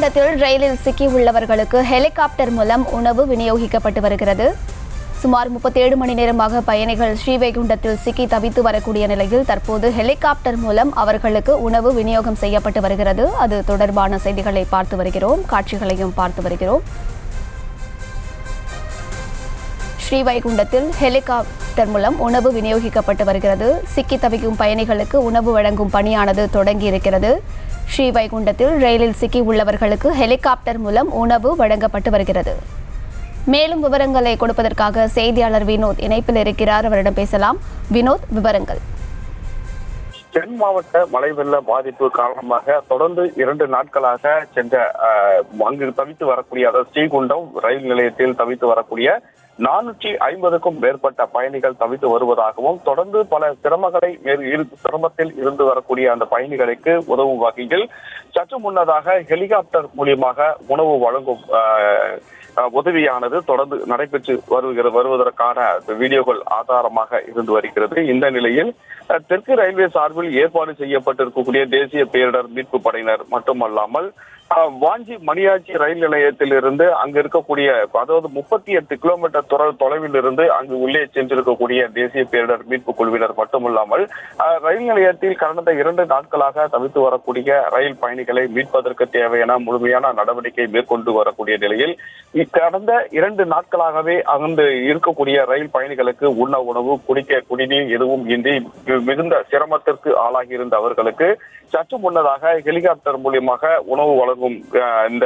ஸ்ரீவைகுண்டத்தில் ரயிலில் சிக்கியுள்ளவர்களுக்கு ஹெலிகாப்டர் மூலம் உணவு விநியோகிக்கப்பட்டு வருகிறது. சுமார் 37 மணி நேரமாக பயணிகள் ஸ்ரீவைகுண்டத்தில் சிக்கி தவித்து வரக்கூடிய நிலையில் தற்போது ஹெலிகாப்டர் மூலம் அவர்களுக்கு உணவு விநியோகம் செய்யப்பட்டு வருகிறது. அது தொடர்பான செய்திகளை பார்த்து வருகிறோம், காட்சிகளையும் பார்த்து வருகிறோம். ஸ்ரீவைகுண்டத்தில் ஹெலிகாப்டர் மூலம் உணவு விநியோகிக்கப்பட்டு வருகிறது. சிக்கி தவிக்கும் பயணிகளுக்கு உணவு வழங்கும் பணியானது தொடங்கி இருக்கிறது. ஸ்ரீவைகுண்டத்தில் ரயிலில் சிக்கி உள்ளவர்களுக்கு ஹெலிகாப்டர் மூலம் உணவு வழங்கப்பட்டு வருகிறது. மேலும் விவரங்களை கொடுப்பதற்காக செய்தியாளர் வினோத் இணைப்பில் இருக்கிறார். அவரிடம் பேசலாம். வினோத், விவரங்கள். தென் மாவட்ட மழை வெள்ள பாதிப்பு காரணமாக தொடர்ந்து 2 நாட்களாக சென்ற அங்கு தவித்து வரக்கூடிய, அதாவது ஸ்ரீகுண்டம் ரயில் நிலையத்தில் தவித்து வரக்கூடிய 450க்கும் மேற்பட்ட பயணிகள் தவித்து வருவதாகவும், தொடர்ந்து பல சிரமத்தில் இருந்து வரக்கூடிய அந்த பயணிகளுக்கு உதவும் வகையில் சற்று முன்னதாக ஹெலிகாப்டர் மூலியமாக உணவு வழங்கும் உதவியானது தொடர்ந்து நடைபெற்று வருவதற்கான வீடியோக்கள் ஆதாரமாக இருந்து வருகிறது. இந்த நிலையில் தெற்கு ரயில்வே சார்பில் ஏற்பாடு செய்யப்பட்டிருக்கக்கூடிய தேசிய பேரிடர் மீட்பு படையினர் மட்டுமல்லாமல் வாஞ்சி மணியாச்சி ரயில் நிலையத்தில் இருந்து அங்கு இருக்கக்கூடிய, அதாவது 38 கிலோமீட்டர் தொலைவில் இருந்து அங்கு உள்ளே சென்றிருக்கக்கூடிய தேசிய பேரிடர் மீட்பு குழுவினர் மட்டுமல்லாமல் ரயில் நிலையத்தில் கடந்த 2 நாட்களாக தவித்து வரக்கூடிய ரயில் பயணிகளை மீட்பதற்கு தேவையான முழுமையான நடவடிக்கை மேற்கொண்டு வரக்கூடிய நிலையில் கடந்த 2 நாட்களாகவே அங்கு இருக்கக்கூடிய ரயில் பயணிகளுக்கு உண்ண உணவு, குடிக்க குடிநீர் எதுவும் இன்றி மிகுந்த சிரமத்திற்கு ஆளாகியிருந்த அவர்களுக்கு சற்று முன்னதாக ஹெலிகாப்டர் மூலியமாக உணவு வழங்கும் இந்த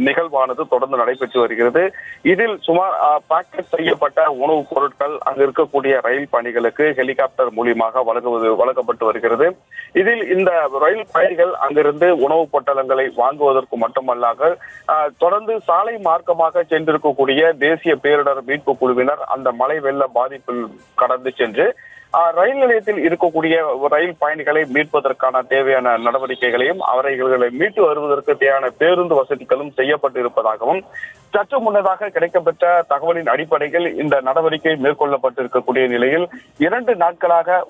நிகழ்வானது தொடர்ந்து நடைபெற்று வருகிறது. இதில் சுமார் பேக்கெட் செய்யப்பட்ட உணவுப் பொருட்கள் அங்கு இருக்கக்கூடிய ரயில் பயணிகளுக்கு ஹெலிகாப்டர் மூலியமாக வழங்கப்பட்டு வருகிறது. இதில் இந்த ரயில் பயணிகள் அங்கிருந்து உணவுப் பொட்டலங்களை வாங்குவதற்கு மட்டுமல்லாக தொடர்ந்து சாலை மார்க்கமாக சென்றிருக்கக்கூடிய தேசிய பேரிடர் மீட்பு குழுவினர் அந்த மழை வெள்ள பாதிப்பில் கடந்து சென்று ரயில் நிலையத்தில் இருக்கக்கூடிய ரயில் பயணிகளை மீட்பதற்கான தேவையான நடவடிக்கைகளையும் அவர்களை மீட்டு வருவதற்கு தேவையான பேருந்து வசதிகளும் செய்யப்பட்டு இருப்பதாகவும், சற்று முன்னதாக கிடைக்கப்பெற்ற தகவலின் அடிப்படையில் இந்த நடவடிக்கை மேற்கொள்ளப்பட்டிருக்கக்கூடிய நிலையில் 2 நாட்களாக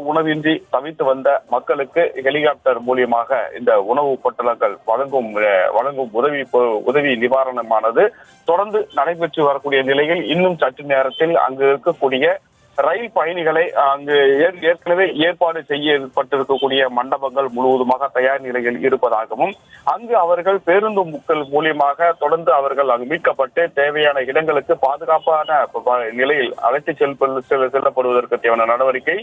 உணவின்றி தவித்து வந்த மக்களுக்கு ஹெலிகாப்டர் மூலியமாக இந்த உணவு பொட்டலங்கள் வழங்கும் உதவி நிவாரணமானது தொடர்ந்து நடைபெற்று வரக்கூடிய நிலையில் இன்னும் சற்று நேரத்தில் அங்கு இருக்கக்கூடிய ரயில் பயணிகளை அங்கு ஏற்கனவே ஏற்பாடு செய்யப்பட்டிருக்கக்கூடிய மண்டபங்கள் முழுவதுமாக தயார் நிலையில் இருப்பதாகவும், அங்கு அவர்கள் பேருந்து மூலியமாக தொடர்ந்து அவர்கள் அங்கு மீட்கப்பட்டு தேவையான இடங்களுக்கு பாதுகாப்பான நிலையில் அழைத்து செல்லப்படுவதற்கு தேவையான நடவடிக்கை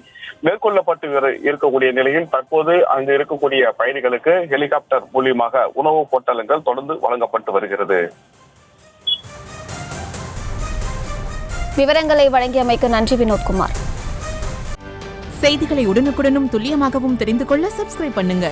மேற்கொள்ளப்பட்டு இருக்கக்கூடிய நிலையில் தற்போது அங்கு இருக்கக்கூடிய பயணிகளுக்கு ஹெலிகாப்டர் மூலியமாக உணவுப் பொட்டலங்கள் தொடர்ந்து வழங்கப்பட்டு வருகிறது. விவரங்களை வழங்கியமைக்கு நன்றி வினோத்குமார். செய்திகளை உடனுக்குடனும் துல்லியமாகவும் தெரிந்து கொள்ள சப்ஸ்கிரைப் பண்ணுங்க.